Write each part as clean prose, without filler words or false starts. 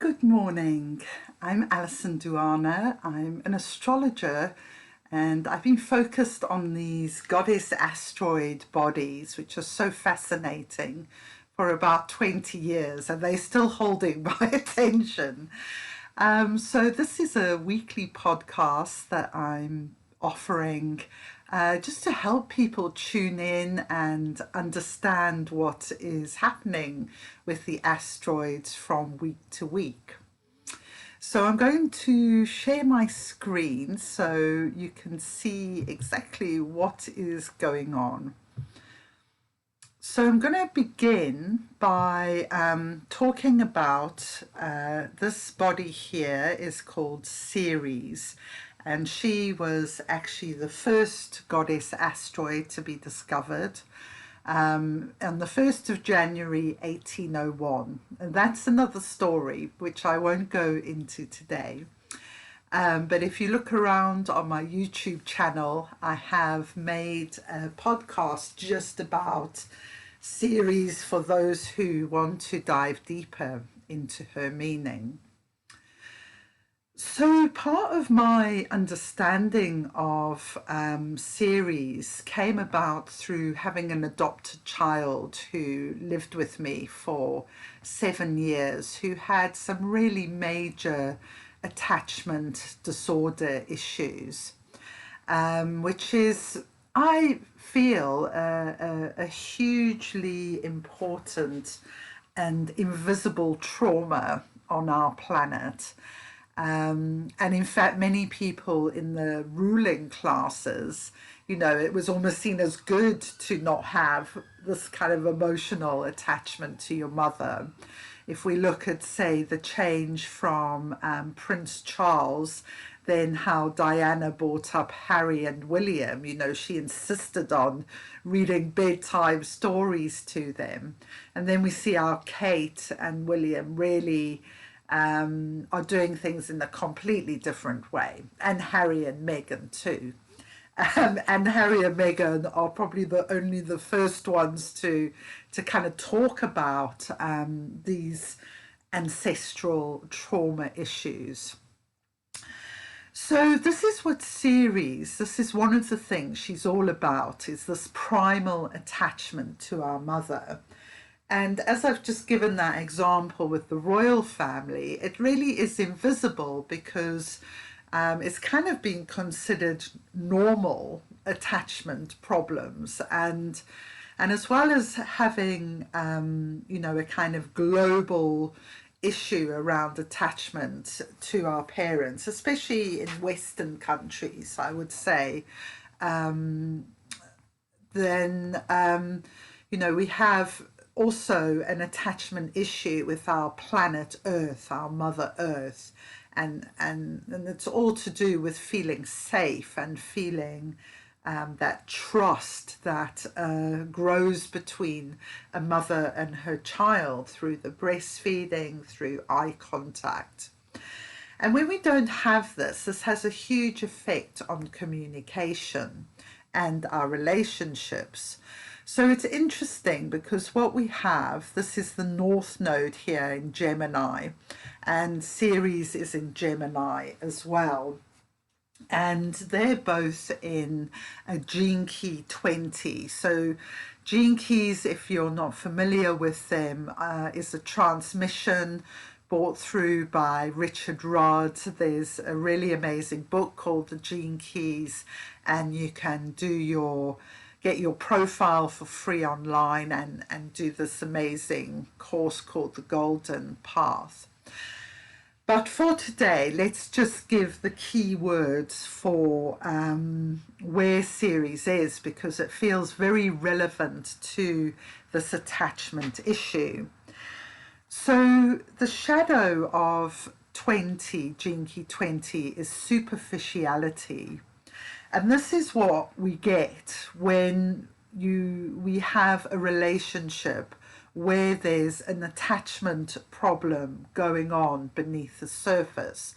Good morning. I'm Alison Duana. I'm an astrologer and I've been focused on these Goddess Asteroid bodies, which are so fascinating, for about 20 years, and they're still holding my attention. So this is a weekly podcast that I'm offering just to help people tune in and understand what is happening with the asteroids from week to week. So I'm going to share my screen so you can see exactly what is going on. So I'm going to begin by talking about this body here is called Ceres, and she was actually the first goddess asteroid to be discovered on the 1st of January 1801. And that's another story which I won't go into today. But if you look around on my YouTube channel, I have made a podcast just about Ceres for those who want to dive deeper into her meaning. So part of my understanding of Ceres came about through having an adopted child who lived with me for 7 years, who had some really major attachment disorder issues, which is, I feel, a hugely important and invisible trauma on our planet. And in fact, many people in the ruling classes, it was almost seen as good to not have this kind of emotional attachment to your mother. If we look at, say, the change from Prince Charles, then how Diana brought up Harry and William, she insisted on reading bedtime stories to them. And then we see our Kate and William really are doing things in a completely different way, and Harry and Meghan too. And Harry and Meghan are probably only the first ones to kind of talk about these ancestral trauma issues. So this is what Ceres, this is one of the things she's all about, is this primal attachment to our mother. And as I've just given that example with the royal family, it really is invisible because it's kind of been considered normal attachment problems. And as well as having, a kind of global issue around attachment to our parents, especially in Western countries, I would say, then, we have also an attachment issue with our planet Earth, our Mother Earth, and it's all to do with feeling safe and feeling that trust that grows between a mother and her child through the breastfeeding, through eye contact. And when we don't have this, this has a huge effect on communication and our relationships. So it's interesting because what we have, this is the North Node here in Gemini, and Ceres is in Gemini as well. And they're both in a gene key 20. So gene keys, if you're not familiar with them, is a transmission brought through by Richard Rodd. There's a really amazing book called The Gene Keys, and you can get your profile for free online and do this amazing course called The Golden Path. But for today, let's just give the key words for where Ceres is, because it feels very relevant to this attachment issue. So the shadow of 20, Gene Key 20, is superficiality. And this is what we get when we have a relationship where there's an attachment problem going on beneath the surface.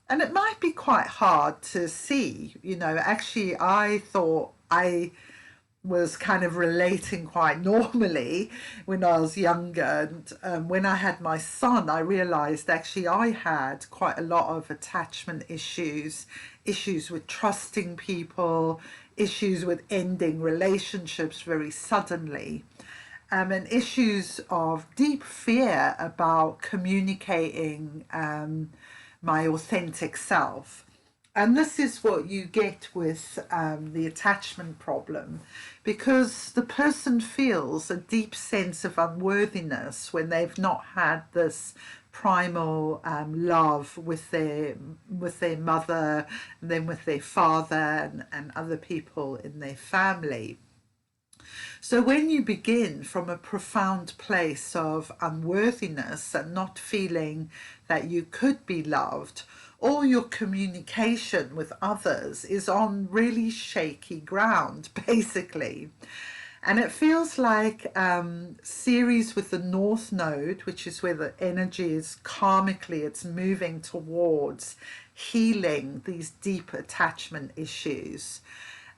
And it might be quite hard to see, actually I thought I was kind of relating quite normally when I was younger. And when I had my son, I realized actually I had quite a lot of attachment issues, issues with trusting people, issues with ending relationships very suddenly, and issues of deep fear about communicating my authentic self. And this is what you get with the attachment problem, because the person feels a deep sense of unworthiness when they've not had this primal love with their mother, and then with their father, and other people in their family. So when you begin from a profound place of unworthiness and not feeling that you could be loved, all your communication with others is on really shaky ground, basically. And it feels like Ceres with the North Node, which is where the energy is karmically, it's moving towards healing these deep attachment issues.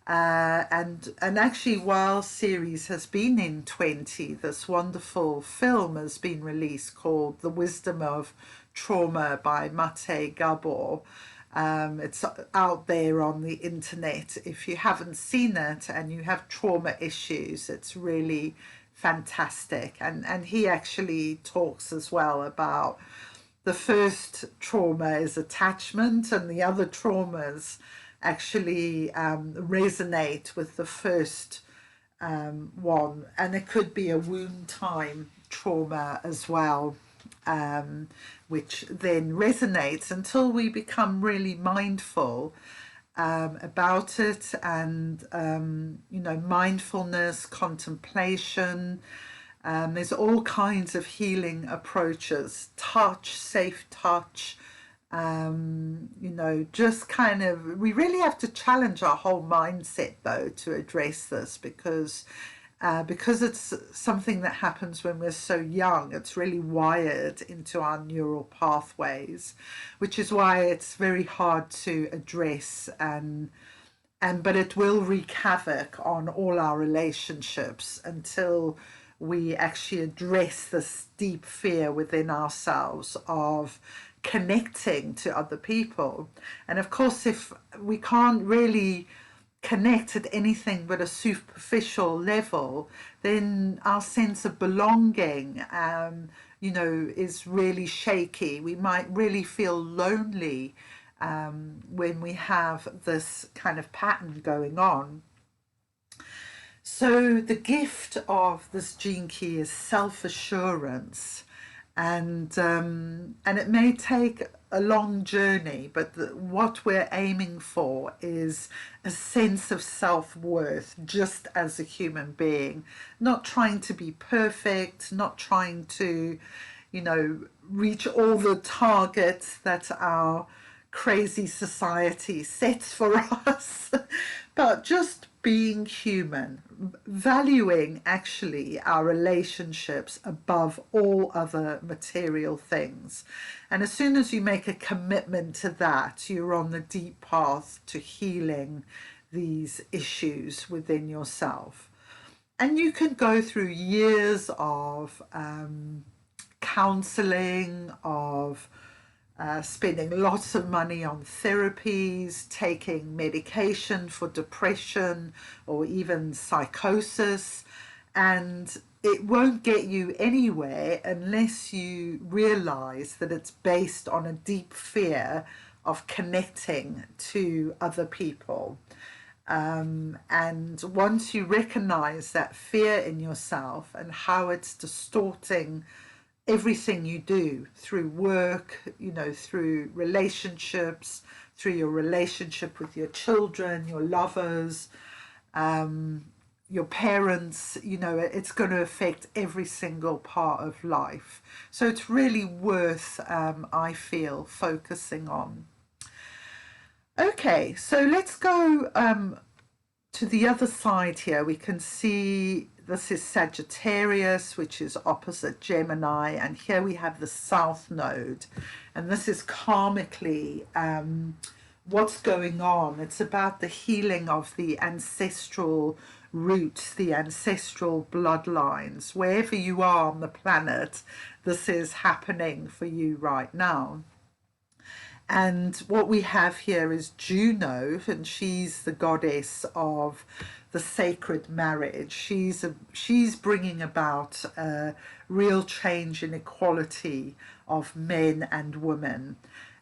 And actually, while Ceres has been in 20, this wonderful film has been released called The Wisdom of Trauma by Mate Gabor. It's out there on the internet. If you haven't seen it and you have trauma issues, it's really fantastic. And he actually talks as well about the first trauma is attachment, and the other traumas actually resonate with the first one, and it could be a wound time trauma as well, which then resonates until we become really mindful about it. And mindfulness, contemplation, there's all kinds of healing approaches, touch, safe touch, just kind of, we really have to challenge our whole mindset though to address this, because it's something that happens when we're so young. It's really wired into our neural pathways, which is why it's very hard to address, but it will wreak havoc on all our relationships until we actually address this deep fear within ourselves of connecting to other people. And of course, if we can't really connect at anything but a superficial level, then our sense of belonging is really shaky. We might really feel lonely when we have this kind of pattern going on. So the gift of this gene key is self-assurance. And it may take a long journey, but what we're aiming for is a sense of self-worth just as a human being, not trying to be perfect, not trying to, reach all the targets that our crazy society sets for us, but just being human, valuing actually our relationships above all other material things. And as soon as you make a commitment to that, you're on the deep path to healing these issues within yourself. And you can go through years of counseling, of spending lots of money on therapies, taking medication for depression or even psychosis, and it won't get you anywhere unless you realize that it's based on a deep fear of connecting to other people. And once you recognize that fear in yourself and how it's distorting everything you do through work, through relationships, through your relationship with your children, your lovers, your parents, it's going to affect every single part of life. So it's really worth, I feel, focusing on. Okay, so let's go to the other side here. We can see this is Sagittarius, which is opposite Gemini, and here we have the South Node, and this is karmically what's going on. It's about the healing of the ancestral roots, the ancestral bloodlines. Wherever you are on the planet, this is happening for you right now. And what we have here is Juno, and she's the goddess of the sacred marriage. She's bringing about a real change in equality of men and women.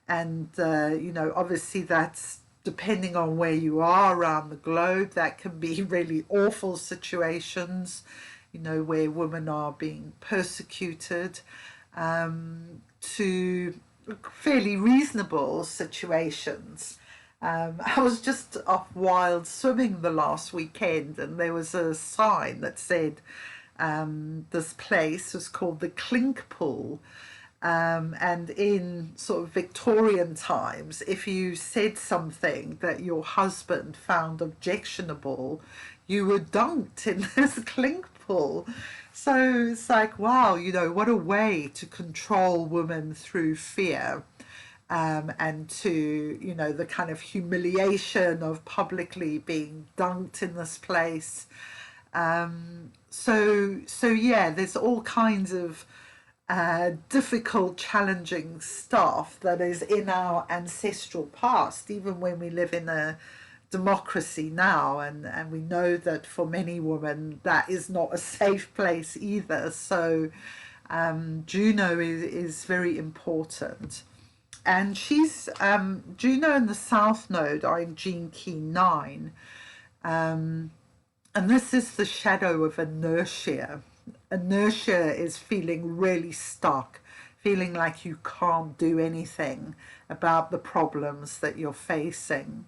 And, you know, obviously that's depending on where you are around the globe. That can be really awful situations, you know, where women are being persecuted, to fairly reasonable situations. I was just off wild swimming the last weekend, and there was a sign that said this place was called the Clink Pool. And in sort of Victorian times, if you said something that your husband found objectionable, you were dunked in this clink pool. So it's like, wow, you know, what a way to control women through fear, and to, you know, the kind of humiliation of publicly being dunked in this place. So yeah, there's all kinds of difficult, challenging stuff that is in our ancestral past, even when we live in a democracy now, and we know that for many women that is not a safe place either. So Juno is very important, and she's Juno and the South Node are in Gene Key 9, and this is the shadow of inertia. Inertia is feeling really stuck, feeling like you can't do anything about the problems that you're facing.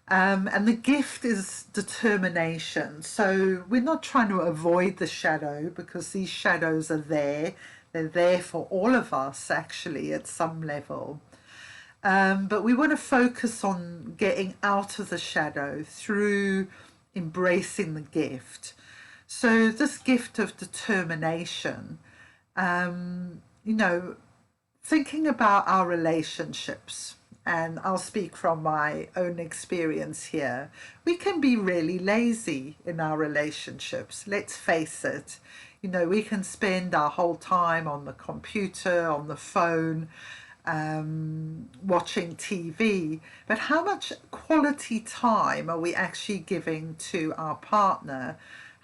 And the gift is determination. So we're not trying to avoid the shadow, because these shadows are there. They're there for all of us, actually, at some level. But we want to focus on getting out of the shadow through embracing the gift. So this gift of determination, you know, thinking about our relationships, and I'll speak from my own experience here, we can be really lazy in our relationships. Let's face it. You know, we can spend our whole time on the computer, on the phone, watching TV, but how much quality time are we actually giving to our partner?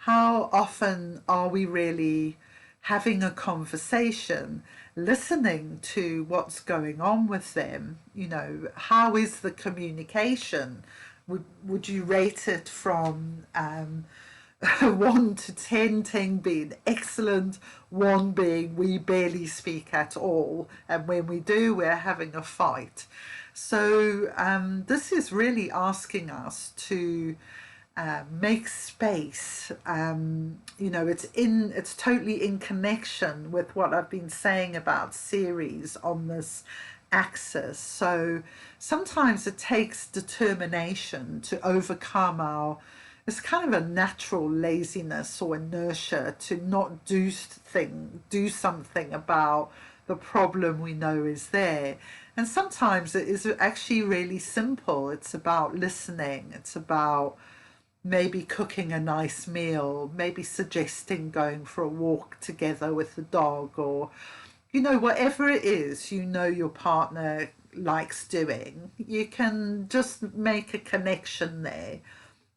How often are we really having a conversation, listening to what's going on with them? You know, how is the communication? Would you rate it from 1 to 10, 10 being excellent, 1 being we barely speak at all, and when we do, we're having a fight? So this is really asking us to make space. You know, it's totally in connection with what I've been saying about Ceres on this axis. So sometimes it takes determination to overcome it's kind of a natural laziness or inertia to not do something about the problem we know is there. And sometimes it is actually really simple. It's about listening. It's about maybe cooking a nice meal, maybe suggesting going for a walk together with the dog, or, you know, whatever it is, you know, your partner likes doing. You can just make a connection there.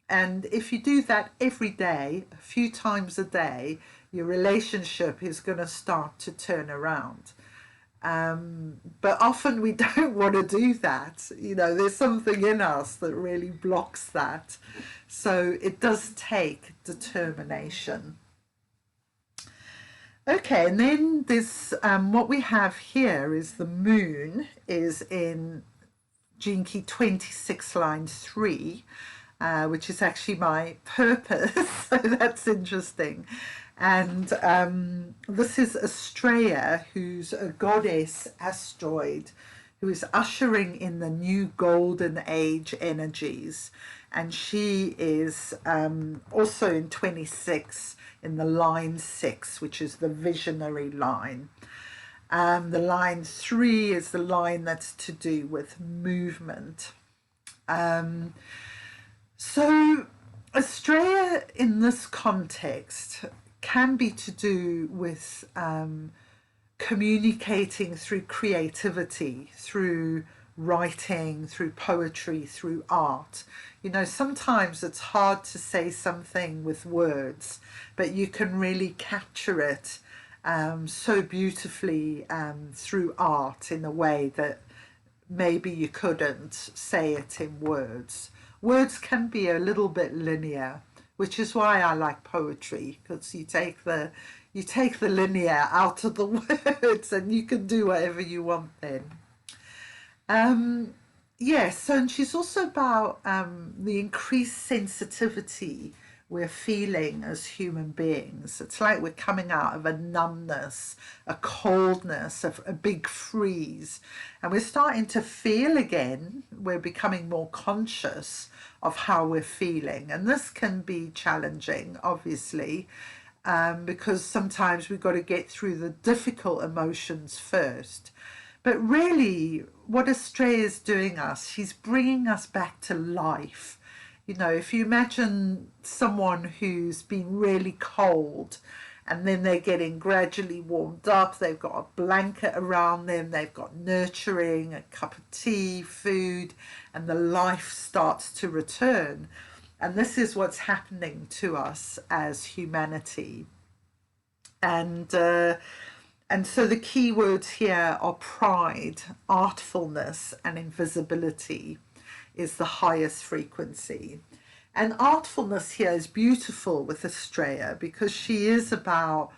And if you do that every day, a few times a day, your relationship is going to start to turn around. But often we don't want to do that. You know, there's something in us that really blocks that. So it does take determination. Okay, and then this, what we have here is the moon is in Gene Key 26, line 3, which is actually my purpose. So that's interesting. And this is Astraea, who's a goddess asteroid, who is ushering in the new golden age energies. And she is also in 26 in the line 6, which is the visionary line. The line 3 is the line that's to do with movement. So Astraea in this context can be to do with communicating through creativity, through writing, through poetry, through art. You know, sometimes it's hard to say something with words, but you can really capture it so beautifully through art in a way that maybe you couldn't say it in words. Words can be a little bit linear, which is why I like poetry, because you take the linear out of the words and you can do whatever you want then. Yes, and she's also about the increased sensitivity we're feeling as human beings. It's like we're coming out of a numbness, a coldness, a big freeze, and we're starting to feel again. We're becoming more conscious of how we're feeling, and this can be challenging, obviously, because sometimes we've got to get through the difficult emotions first. But really, what Astraea is doing us, she's bringing us back to life. You know, if you imagine someone who's been really cold and then they're getting gradually warmed up, they've got a blanket around them, they've got nurturing, a cup of tea, food, and the life starts to return. And this is what's happening to us as humanity. And so the key words here are pride, artfulness, and invisibility is the highest frequency. And artfulness here is beautiful with Astraea because she is about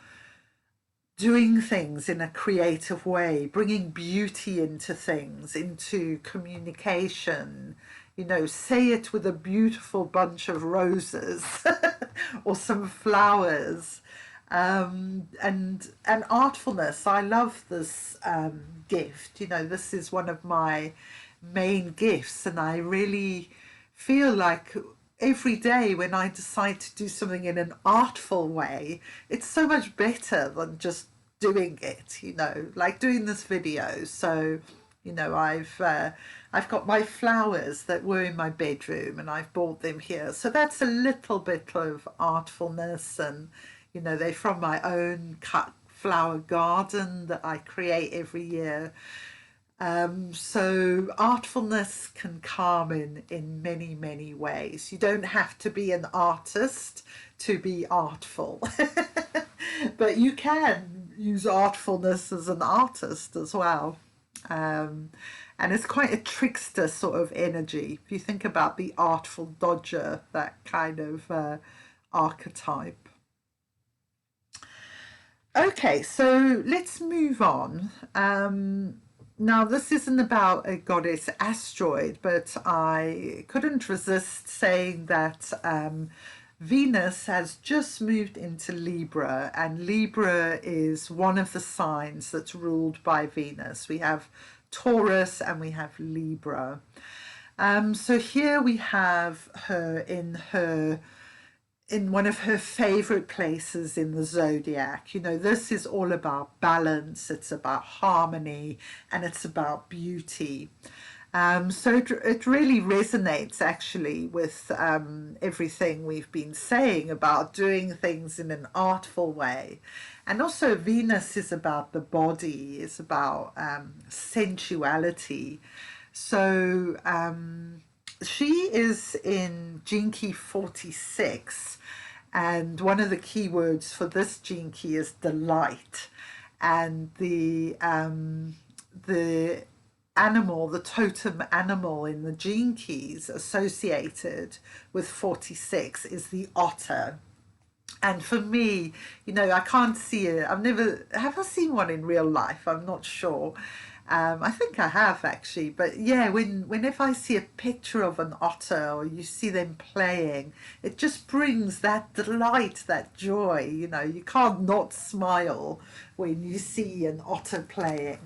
doing things in a creative way, bringing beauty into things, into communication. You know, say it with a beautiful bunch of roses or some flowers. And artfulness, I love this gift. You know, this is one of my main gifts, and I really feel like every day when I decide to do something in an artful way, it's so much better than just doing it, you know, like doing this video. So, you know, I've got my flowers that were in my bedroom and I've brought them here. So that's a little bit of artfulness, and you know, they're from my own cut flower garden that I create every year. So artfulness can come in many, many ways. You don't have to be an artist to be artful, but you can use artfulness as an artist as well. And it's quite a trickster sort of energy. If you think about the Artful Dodger, that kind of archetype. Okay, so let's move on. Now, this isn't about a goddess asteroid, but I couldn't resist saying that Venus has just moved into Libra, and Libra is one of the signs that's ruled by Venus. We have Taurus and we have Libra. So here we have her in one of her favorite places in the zodiac. You know, this is all about balance, it's about harmony, and it's about beauty. So it really resonates actually with everything we've been saying about doing things in an artful way. And also Venus is about the body, it's about sensuality. So she is in Gene Key 46, and one of the key words for this gene key is delight. And the animal, the totem animal in the gene keys associated with 46 is the otter. And for me, you know, I can't see it. Have I seen one in real life? I'm not sure. I think I have actually, but yeah, whenever I see a picture of an otter or you see them playing, it just brings that delight, that joy. You know, you can't not smile when you see an otter playing.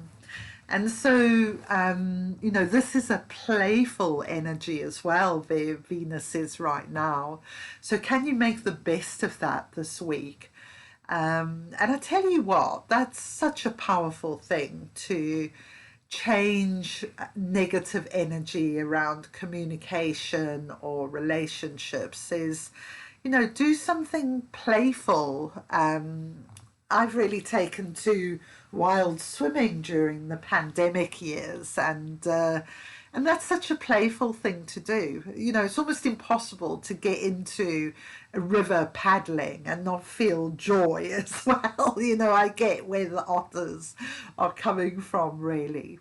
And so, you know, this is a playful energy as well, where Venus is right now. So can you make the best of that this week? And I tell you what, that's such a powerful thing to change negative energy around communication or relationships is, you know, do something playful. I've really taken to wild swimming during the pandemic years, and that's such a playful thing to do. You know, it's almost impossible to get into a river paddling and not feel joy as well. You know, I get where the otters are coming from, really.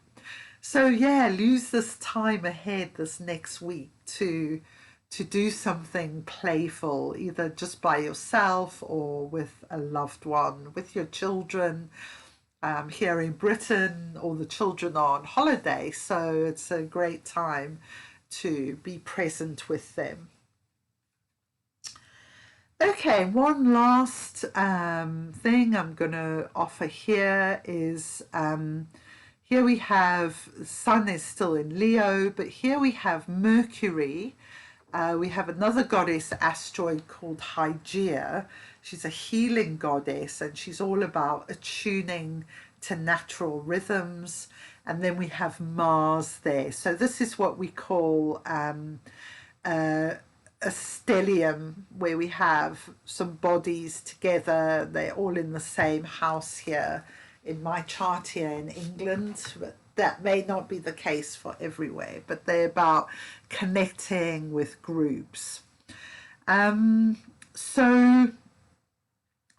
So yeah, use this time ahead this next week to do something playful, either just by yourself or with a loved one, with your children. Here in Britain, all the children are on holiday, so it's a great time to be present with them. Okay, one last thing I'm going to offer here is here we have Sun is still in Leo, but here we have Mercury. We have another goddess asteroid called Hygeia. She's a healing goddess, and she's all about attuning to natural rhythms. And then we have Mars there. So this is what we call a stellium, where we have some bodies together. They're all in the same house here in my chart here in England, but that may not be the case for everywhere, but they're about connecting with groups. So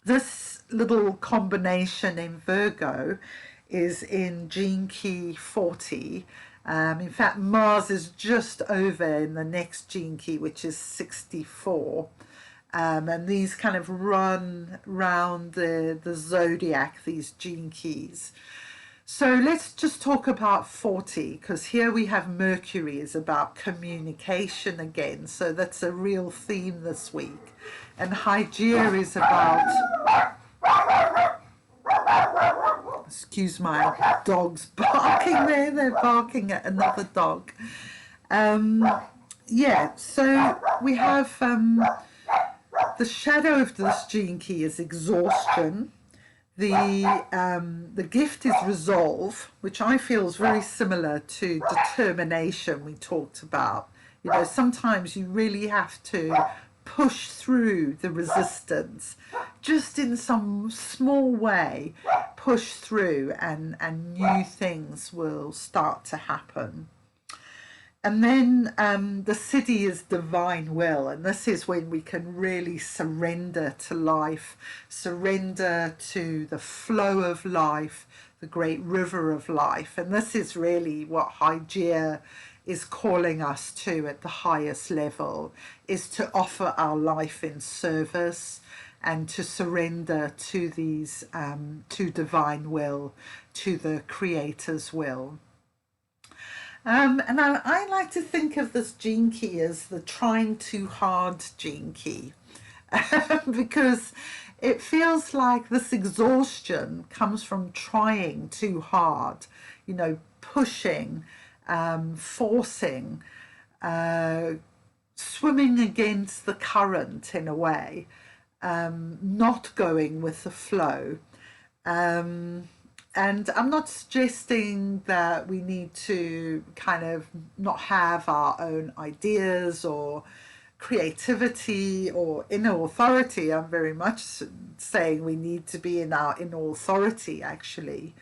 this little combination in Virgo is in gene key 40. In fact, Mars is just over in the next gene key, which is 64. And these kind of run round the zodiac, these gene keys. So let's just talk about 40, because here we have Mercury is about communication again. So that's a real theme this week. And Hygeia is about, excuse my dogs barking there, they're barking at another dog. Yeah, so we have the shadow of this gene key is exhaustion. The gift is resolve, which I feel is very similar to determination we talked about. You know, sometimes you really have to push through the resistance, just in some small way, push through, and new things will start to happen. And then the Siddhi is divine will, and this is when we can really surrender to life, surrender to the flow of life, the great river of life. And this is really what Hygeia is calling us to at the highest level, is to offer our life in service and to surrender to these, to divine will, to the Creator's will. And I like to think of this gene key as the trying too hard gene key, because it feels like this exhaustion comes from trying too hard, you know, pushing, forcing, swimming against the current in a way, not going with the flow. And I'm not suggesting that we need to kind of not have our own ideas or creativity or inner authority. I'm very much saying we need to be in our inner authority, actually.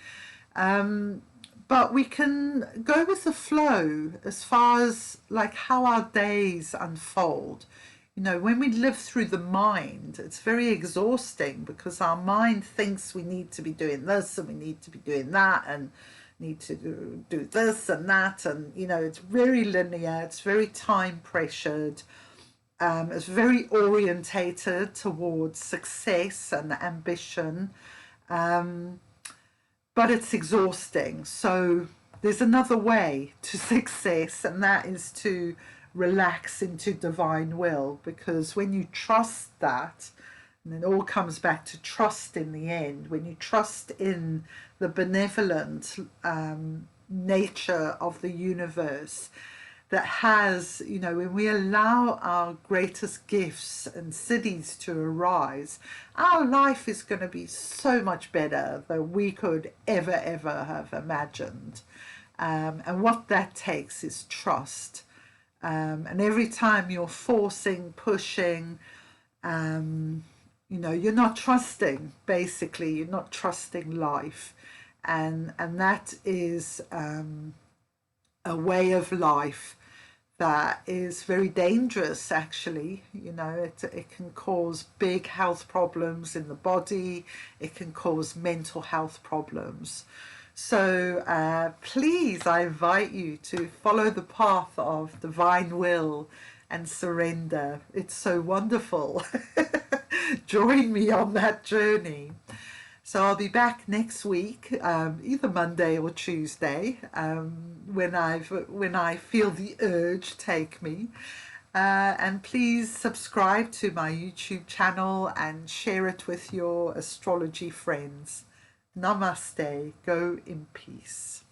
But we can go with the flow as far as like how our days unfold. You know, when we live through the mind, it's very exhausting because our mind thinks we need to be doing this and we need to be doing that and need to do this and that. And, you know, it's very linear, it's very time pressured, it's very orientated towards success and ambition, but it's exhausting. So there's another way to success, and that is to relax into divine will, because when you trust that, and it all comes back to trust in the end, when you trust in the benevolent nature of the universe, that has, you know, when we allow our greatest gifts and siddhis to arise, our life is going to be so much better than we could ever have imagined. And what that takes is trust. And every time you're forcing, pushing, you know, you're not trusting, basically, you're not trusting life. And that is a way of life that is very dangerous, actually. You know, it can cause big health problems in the body, it can cause mental health problems. So please, I invite you to follow the path of divine will and surrender. It's so wonderful. Join me on that journey. So I'll be back next week, either Monday or Tuesday, when I feel the urge take me. And please subscribe to my YouTube channel and share it with your astrology friends. Namaste. Go in peace.